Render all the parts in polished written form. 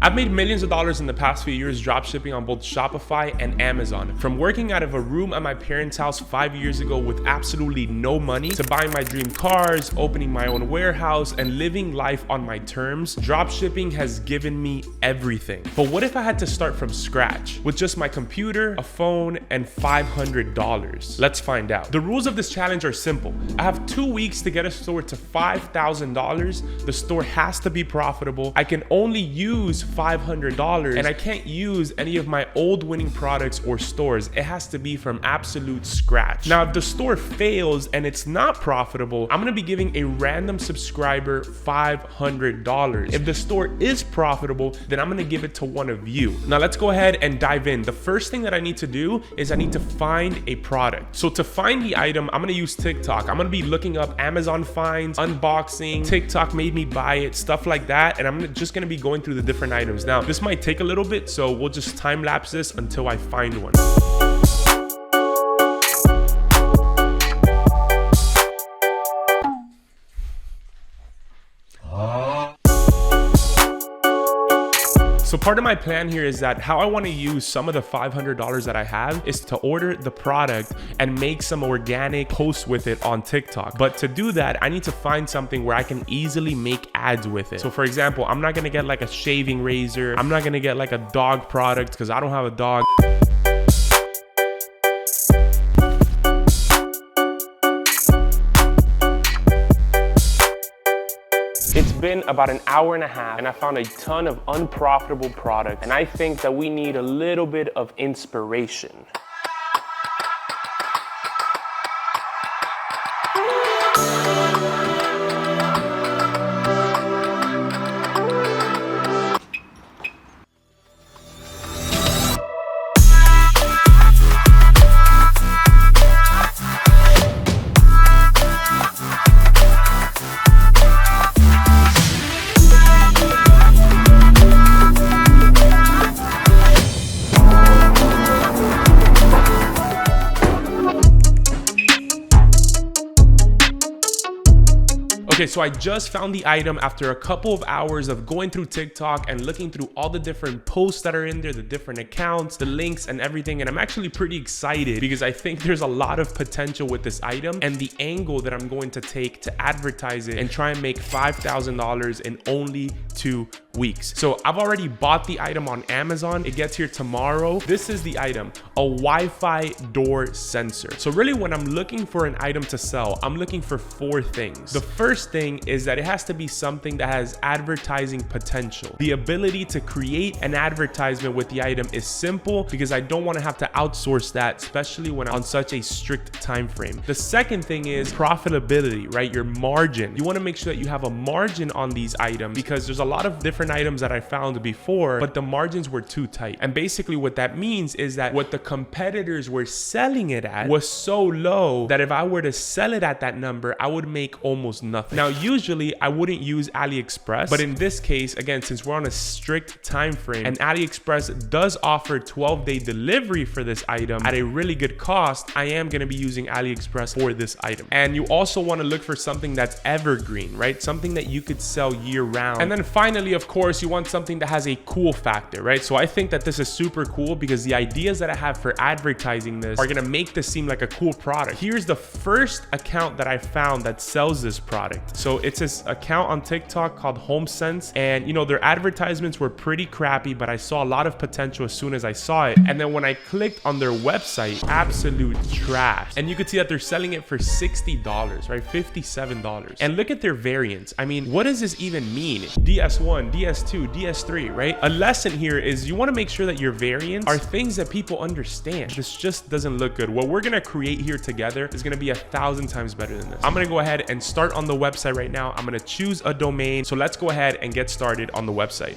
I've made millions of dollars in the past few years dropshipping on both Shopify and Amazon. From working out of a room at my parents' house 5 years ago with absolutely no money to buying my dream cars, opening my own warehouse, and living life on my terms, dropshipping has given me everything. But what if I had to start from scratch with just my computer, a phone, and $500? Let's find out. The rules of this challenge are simple. I have 2 weeks to get a store to $5,000. The store has to be profitable. I can only use $500 and I can't use any of my old winning products or stores. It has to be from absolute scratch. Now, if the store fails and it's not profitable, I'm gonna be giving a random subscriber $500. If the store is profitable, then I'm gonna give it to one of you. Now let's go ahead and dive in. The first thing that I need to do is I need to find a product. So to find the item, I'm gonna use TikTok. I'm gonna be looking up Amazon finds, unboxing, TikTok made me buy it, stuff like that. And I'm just gonna be going through the different items. Now, this might take a little bit, so we'll just time lapse this until I find one. So part of my plan here is that how I want to use some of the $500 that I have is to order the product and make some organic posts with it on TikTok. But to do that, I need to find something where I can easily make ads with it. So for example, I'm not going to get like a shaving razor. I'm not going to get like a dog product because I don't have a dog. It's been about an hour and a half and I found a ton of unprofitable products, and I think that we need a little bit of inspiration. Okay, so I just found the item after a couple of hours of going through TikTok and looking through all the different posts that are in there, the different accounts, the links and everything. And I'm actually pretty excited because I think there's a lot of potential with this item and the angle that I'm going to take to advertise it and try and make $5,000 in only 2 weeks. So I've already bought the item on Amazon. It gets here tomorrow. This is the item, a Wi-Fi door sensor. So really when I'm looking for an item to sell, I'm looking for 4 things. The first thing is that it has to be something that has advertising potential. The ability to create an advertisement with the item is simple because I don't want to have to outsource that, especially when I'm on such a strict time frame. The second thing is profitability, right? Your margin. You want to make sure that you have a margin on these items because there's a lot of different items that I found before, but the margins were too tight. And basically what that means is that what the competitors were selling it at was so low that if I were to sell it at that number, I would make almost nothing. Now, usually I wouldn't use AliExpress, but in this case, again, since we're on a strict time frame and AliExpress does offer 12-day delivery for this item at a really good cost, I am going to be using AliExpress for this item. And you also want to look for something that's evergreen, right? Something that you could sell year round. And then finally, of course, you want something that has a cool factor, right? So I think that this is super cool because the ideas that I have for advertising this are going to make this seem like a cool product. Here's the first account that I found that sells this product. So it's this account on TikTok called HomeSense, and you know, their advertisements were pretty crappy, but I saw a lot of potential as soon as I saw it. And then when I clicked on their website, absolute trash. And you could see that they're selling it for $60, right? $57. And look at their variants. I mean, what does this even mean? DS1, DS2, DS3, right? A lesson here is you want to make sure that your variants are things that people understand. This just doesn't look good. What we're going to create here together is going to be 1,000 times better than this. I'm going to go ahead and start on the website right now. I'm going to choose a domain. So let's go ahead and get started on the website.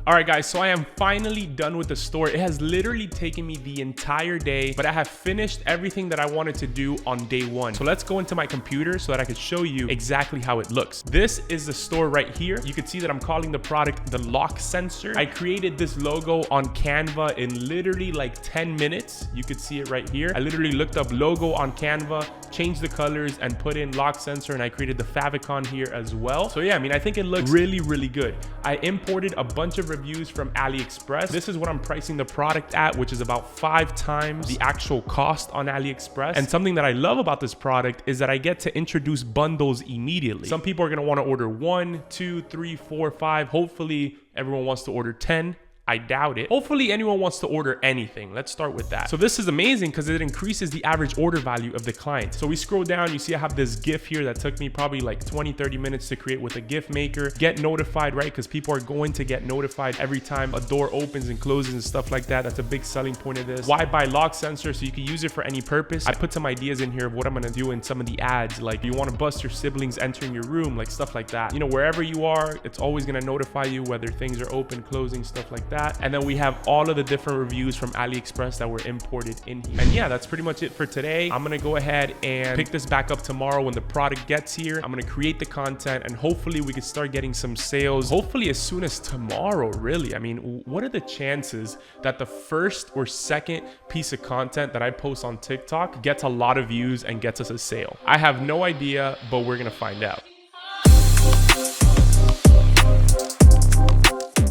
All right, guys, so I am finally done with the store. It has literally taken me the entire day, but I have finished everything that I wanted to do on day one. So let's go into my computer so that I can show you exactly how it looks. This is the store right here. You can see that I'm calling the product the lock sensor. I created this logo on Canva in literally like 10 minutes. You could see it right here. I literally looked up logo on Canva, changed the colors, and put in lock sensor, and I created the favicon here as well. So yeah, I mean, I think it looks really, really good. I imported a bunch of reviews from AliExpress. This is what I'm pricing the product at, which is about 5 times the actual cost on AliExpress. And something that I love about this product is that I get to introduce bundles immediately. Some people are gonna wanna order 1, 2, 3, 4, 5. Hopefully everyone wants to order 10. I doubt it. Hopefully anyone wants to order anything. Let's start with that. So this is amazing because it increases the average order value of the client. So we scroll down, you see I have this GIF here that took me probably like 20-30 minutes to create with a GIF maker. Get notified, right? Because people are going to get notified every time a door opens and closes and stuff like that. That's a big selling point of this. Why buy lock sensor? So you can use it for any purpose. I put some ideas in here of what I'm gonna do in some of the ads. Like you want to bust your siblings entering your room, like stuff like that. You know, wherever you are, it's always gonna notify you whether things are open, closing, stuff like that. And then we have all of the different reviews from AliExpress that were imported in here. And yeah, that's pretty much it for today. I'm gonna go ahead and pick this back up tomorrow when the product gets here. I'm gonna create the content and hopefully we can start getting some sales, hopefully as soon as tomorrow, really. I mean, what are the chances that the first or second piece of content that I post on TikTok gets a lot of views and gets us a sale? I have no idea, but we're gonna find out.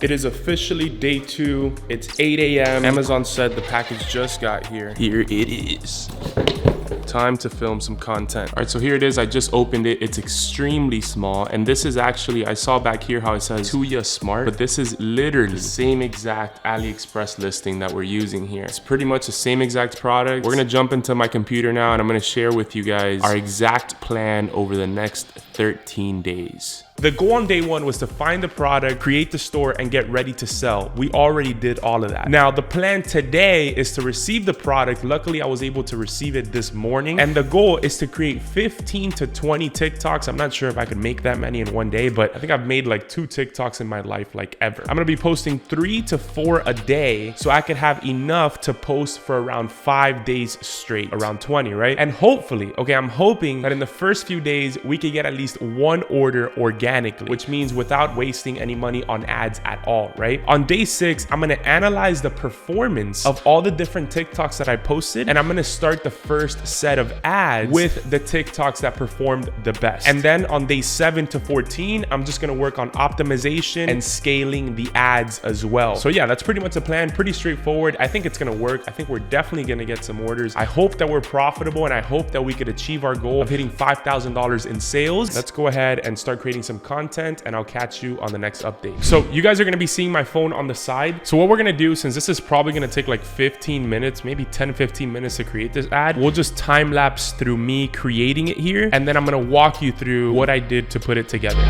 It is officially day 2. It's 8 a.m. Amazon said the package just got here. Here it is. Time to film some content. All right, so here it is. I just opened it. It's extremely small. And this is actually, I saw back here how it says Tuya Smart, but this is literally the same exact AliExpress listing that we're using here. It's pretty much the same exact product. We're gonna jump into my computer now and I'm gonna share with you guys our exact plan over the next 13 days. The goal on day 1 was to find the product, create the store, and get ready to sell. We already did all of that. Now, the plan today is to receive the product. Luckily, I was able to receive it this morning. And the goal is to create 15 to 20 TikToks. I'm not sure if I could make that many in one day, but I think I've made like 2 TikToks in my life, like ever. I'm gonna be posting 3 to 4 a day, so I could have enough to post for around 5 days straight, around 20, right? And hopefully, okay, I'm hoping that in the first few days, we could get at least 1 order organically, which means without wasting any money on ads at all, right? On day 6, I'm gonna analyze the performance of all the different TikToks that I posted, and I'm gonna start the first set of ads with the TikToks that performed the best. And then on day 7 to 14, I'm just gonna work on optimization and scaling the ads as well. So yeah, that's pretty much the plan. Pretty straightforward. I think it's gonna work. I think we're definitely gonna get some orders. I hope that we're profitable, and I hope that we could achieve our goal of hitting $5,000 in sales. Let's go ahead and start creating some content, and I'll catch you on the next update. So you guys are gonna be seeing my phone on the side. So what we're gonna do, since this is probably gonna take like 15 minutes, maybe 10-15 minutes to create this ad, we'll just time lapse through me creating it here, and then I'm gonna walk you through what I did to put it together.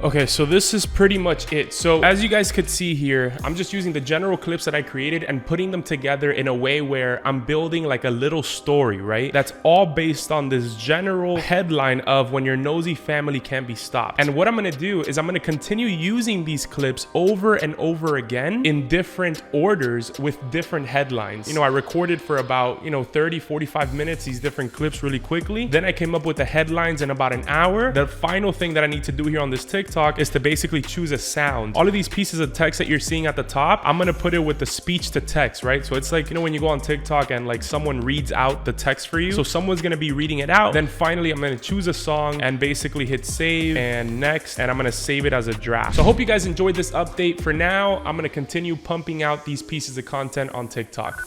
Okay, so this is pretty much it. So as you guys could see here, I'm just using the general clips that I created and putting them together in a way where I'm building like a little story, right? That's all based on this general headline of when your nosy family can't be stopped. And what I'm gonna do is I'm gonna continue using these clips over and over again in different orders with different headlines. You know, I recorded for about, 30-45 minutes, these different clips really quickly. Then I came up with the headlines in about an hour. The final thing that I need to do here on this TikTok is to basically choose a sound. All of these pieces of text that you're seeing at the top, I'm gonna put it with the speech to text, right? So it's like, when you go on TikTok and like someone reads out the text for you. So someone's gonna be reading it out. Then finally, I'm gonna choose a song and basically hit save and next, and I'm gonna save it as a draft. So I hope you guys enjoyed this update. For now, I'm gonna continue pumping out these pieces of content on TikTok.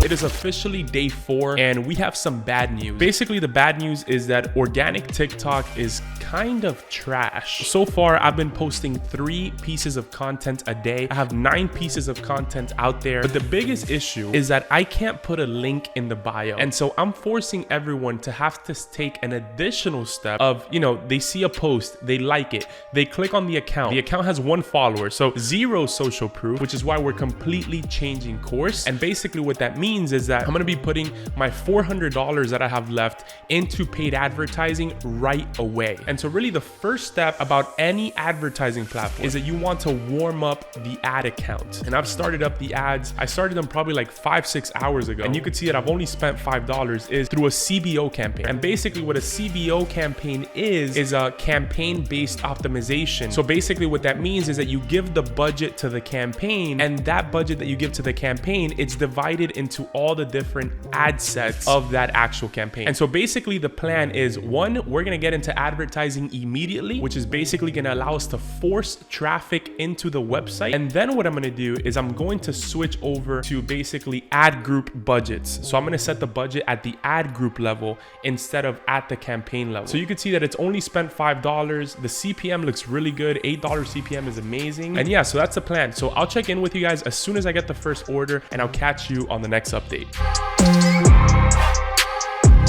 It it is officially day 4 and we have some bad news. Basically, the bad news is that organic TikTok is kind of trash. So far, I've been posting 3 pieces of content a day. I have 9 pieces of content out there, but the biggest issue is that I can't put a link in the bio. And so I'm forcing everyone to have to take an additional step of, they see a post, they like it, they click on the account has 1 follower, so 0 social proof, which is why we're completely changing course. And basically what that means is that I'm gonna be putting my $400 that I have left into paid advertising right away. And so really the first step about any advertising platform is that you want to warm up the ad account. And I've started up the ads. I started them probably like 5-6 hours ago. And you can see that I've only spent $5 is through a CBO campaign. And basically what a CBO campaign is a campaign-based optimization. So basically what that means is that you give the budget to the campaign, and that budget that you give to the campaign, it's divided into all the different ad sets of that actual campaign. And so basically the plan is, 1, we're gonna get into advertising immediately, which is basically gonna allow us to force traffic into the website. And then what I'm gonna do is I'm going to switch over to basically ad group budgets. So I'm gonna set the budget at the ad group level instead of at the campaign level. So you can see that it's only spent $5. The CPM looks really good. $8 CPM is amazing. And yeah, so that's the plan. So I'll check in with you guys as soon as I get the first order, and I'll catch you on the next update.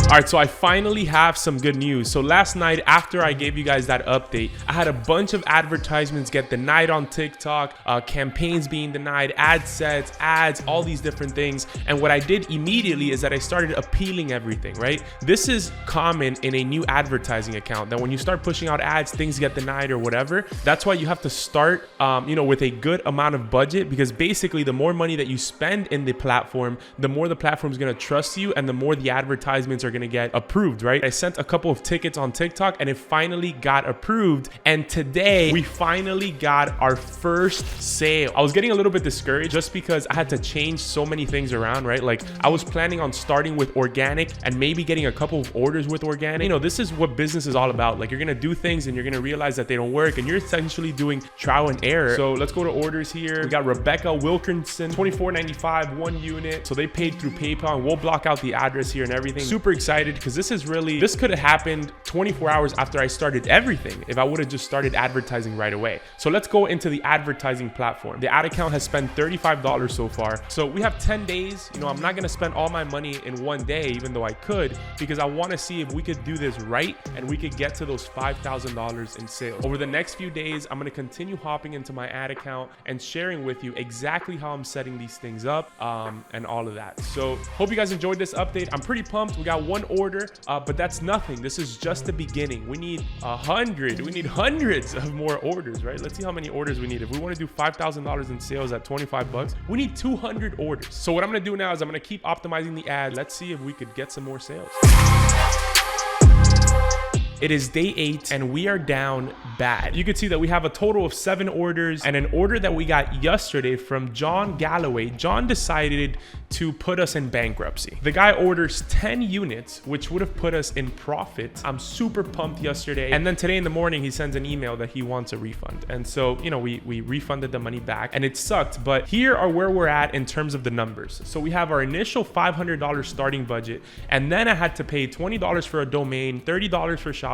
All right, so I finally have some good news. So last night, after I gave you guys that update, I had a bunch of advertisements get denied on TikTok, campaigns being denied, ad sets, ads, all these different things. And what I did immediately is that I started appealing everything, right? This is common in a new advertising account, that when you start pushing out ads, things get denied or whatever. That's why you have to start, with a good amount of budget, because basically the more money that you spend in the platform, the more the platform is going to trust you and the more the advertisements are going to get approved, right? I sent a couple of tickets on TikTok and it finally got approved. And today we finally got our first sale. I was getting a little bit discouraged just because I had to change so many things around, right? Like I was planning on starting with organic and maybe getting a couple of orders with organic. This is what business is all about. Like you're going to do things and you're going to realize that they don't work, and you're essentially doing trial and error. So let's go to orders here. We got Rebecca Wilkinson, $24.95, 1 unit. So they paid through PayPal, and we'll block out the address here and everything. Super excited because this could have happened 24 hours after I started everything if I would have just started advertising right away. So let's go into the advertising platform. The ad account has spent $35 so far. So we have 10 days. I'm not going to spend all my money in one day, even though I could, because I want to see if we could do this right and we could get to those $5,000 in sales. Over the next few days, I'm going to continue hopping into my ad account and sharing with you exactly how I'm setting these things up and all of that. So hope you guys enjoyed this update. I'm pretty pumped. We got 1 order, but that's nothing. This is just the beginning. We need 100. We need hundreds of more orders, right? Let's see how many orders we need. If we want to do $5,000 in sales at 25 bucks, we need 200 orders. So what I'm going to do now is I'm going to keep optimizing the ad. Let's see if we could get some more sales. It is day 8 and we are down bad. You can see that we have a total of 7 orders, and an order that we got yesterday from John Galloway. John decided to put us in bankruptcy. The guy orders 10 units, which would have put us in profit. I'm super pumped yesterday. And then today in the morning, he sends an email that he wants a refund. And so, we refunded the money back and it sucked, but here are where we're at in terms of the numbers. So we have our initial $500 starting budget, and then I had to pay $20 for a domain, $30 for Shopify,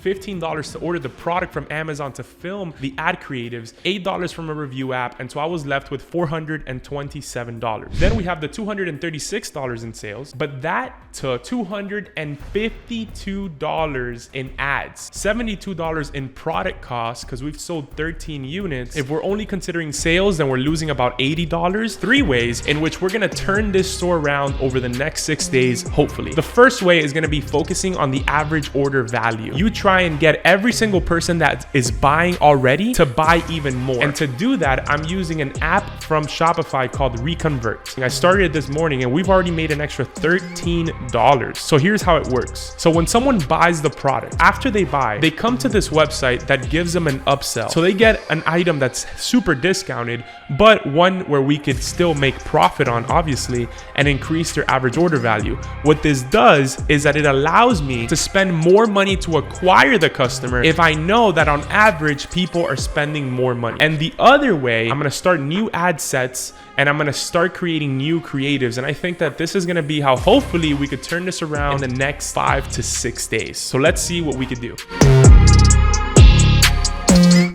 $15 to order the product from Amazon to film the ad creatives, $8 from a review app, and so I was left with $427. Then we have the $236 in sales, but that took $252 in ads, $72 in product costs because we've sold 13 units. If we're only considering sales, then we're losing about $80. 3 ways in which we're gonna turn this store around over the next 6 days, hopefully. The first way is gonna be focusing on the average order value. You try and get every single person that is buying already to buy even more. And to do that, I'm using an app from Shopify called Reconvert. I started it this morning and we've already made an extra $13. So here's how it works. So when someone buys the product, after they buy, they come to this website that gives them an upsell. So they get an item that's super discounted, but one where we could still make profit on, obviously, and increase their average order value. What this does is that it allows me to spend more money to acquire the customer if I know that on average people are spending more money. And the other way, I'm gonna start new ad sets and I'm gonna start creating new creatives. And I think that this is gonna be how hopefully we could turn this around in the next 5 to 6 days. So let's see what we could do.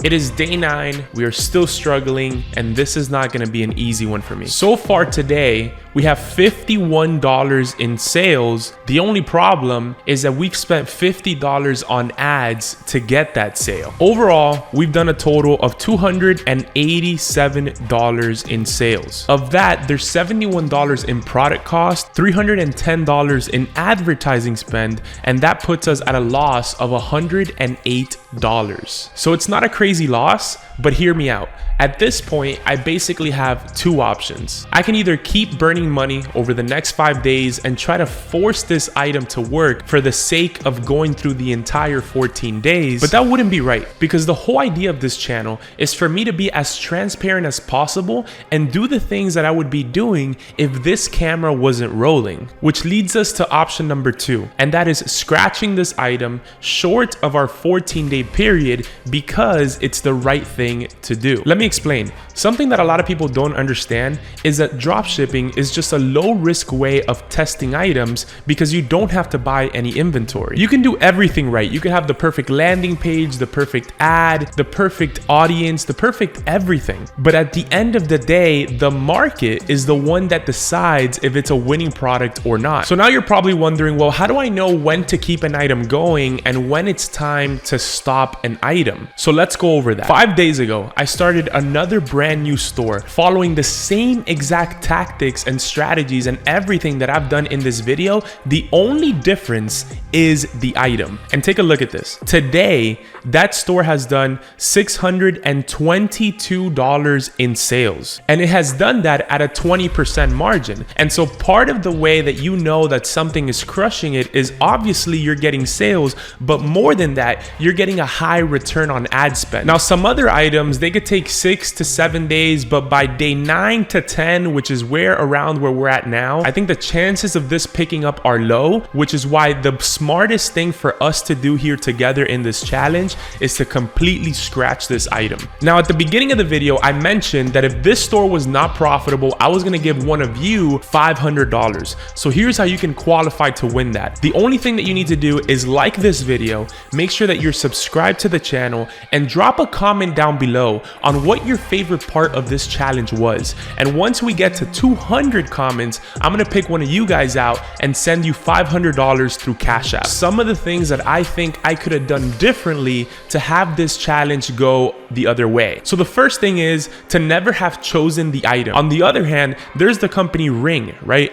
It is day 9, we are still struggling, and this is not gonna be an easy one for me. So far today, we have $51 in sales. The only problem is that we've spent $50 on ads to get that sale. Overall, we've done a total of $287 in sales. Of that, there's $71 in product cost, $310 in advertising spend, and that puts us at a loss of $108. So it's not a crazy loss, but hear me out. At this point, I basically have 2 options. I can either keep burning money over the next 5 days and try to force this item to work for the sake of going through the entire 14 days, but that wouldn't be right, because the whole idea of this channel is for me to be as transparent as possible and do the things that I would be doing if this camera wasn't rolling, which leads us to option number 2, and that is scratching this item short of our 14-day period because it's the right thing to do. Let me explain. Something that a lot of people don't understand is that dropshipping is just a low-risk way of testing items because you don't have to buy any inventory. You can do everything right. You can have the perfect landing page, the perfect ad, the perfect audience, the perfect everything. But at the end of the day, the market is the one that decides if it's a winning product or not. So now you're probably wondering, well, how do I know when to keep an item going and when it's time to stop an item? So let's go over that. 5 days ago, I started another brand new store following the same exact tactics and strategies and everything that I've done in this video. The only difference is the item. And take a look at this. Today, that store has done $622 in sales. And it has done that at a 20% margin. And so part of the way that you know that something is crushing it is obviously you're getting sales, but more than that, you're getting a high return on ad spend. Now, some other items, they could take 6 to 7 days, but by day 9 to 10, which is around where we're at now, I think the chances of this picking up are low, which is why the smartest thing for us to do here together in this challenge is to completely scratch this item. Now, at the beginning of the video, I mentioned that if this store was not profitable, I was gonna give one of you $500. So here's how you can qualify to win that. The only thing that you need to do is like this video, make sure that you're subscribed to the channel, and drop a comment down below on what your favorite part of this challenge was. And once we get to 200 comments, I'm gonna pick one of you guys out and send you $500 through Cash App. Some of the things that I think I could have done differently to have this challenge go the other way. So the first thing is to never have chosen the item. On the other hand, there's the company Ring, right?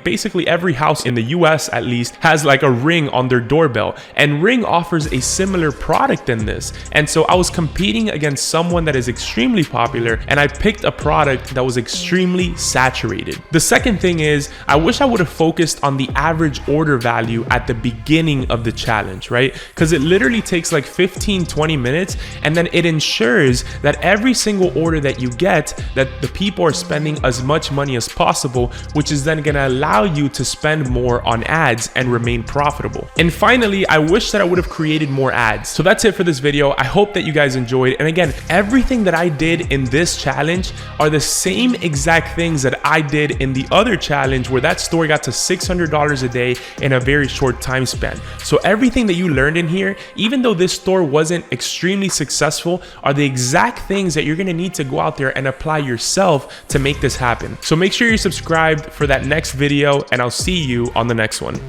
Basically every house in the US at least has like a Ring on their doorbell, and Ring offers a similar product than this. And so I was competing against someone that is extremely popular, and I picked a product that was extremely saturated. The second thing is, I wish I would have focused on the average order value at the beginning of the challenge, right? Because it literally takes like 15-20 minutes, and then it ensures that every single order that you get, that the people are spending as much money as possible, which is then gonna allow you to spend more on ads and remain profitable. And finally, I wish that I would have created more ads. So that's it for this video. I hope that you guys enjoyed. And again, everything that I did in this challenge are the same exact things that I did in the other challenge where that store got to $600 a day in a very short time span. So everything that you learned in here, even though this store wasn't extremely successful, are the exact things that you're gonna need to go out there and apply yourself to make this happen. So make sure you're subscribed for that next video, and I'll see you on the next one.